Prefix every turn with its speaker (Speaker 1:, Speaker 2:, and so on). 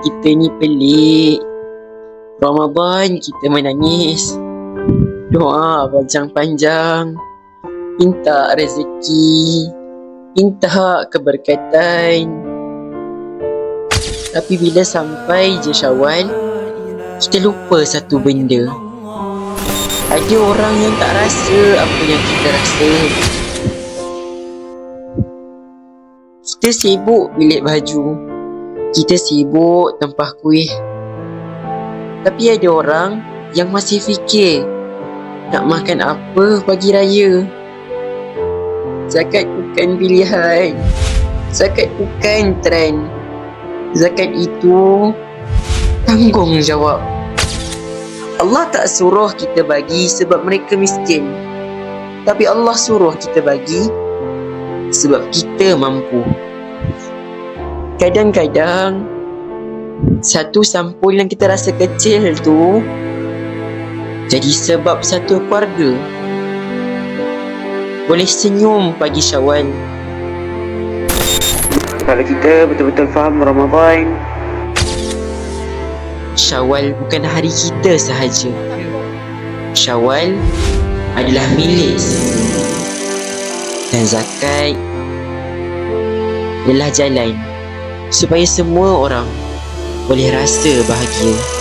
Speaker 1: kita ni pelik. Ramadan kita menangis, doa panjang-panjang, minta rezeki, minta keberkatan. Tapi bila sampai je Syawal, kita lupa satu benda. Ada orang yang tak rasa apa yang kita rasa. Kita sibuk bilik baju, kita sibuk tempah kuih. Tapi ada orang yang masih fikir nak makan apa pagi raya. Zakat bukan pilihan, zakat bukan trend. Zakat itu tanggungjawab. Allah tak suruh kita bagi sebab mereka miskin, tapi Allah suruh kita bagi sebab kita mampu. Kadang-kadang satu sampul yang kita rasa kecil tu jadi sebab satu keluarga boleh senyum pagi Syawal. Kalau kita betul-betul faham Ramadan, Syawal bukan hari kita sahaja. Syawal adalah milik semua. Dan zakat adalah jalan supaya semua orang boleh rasa bahagia.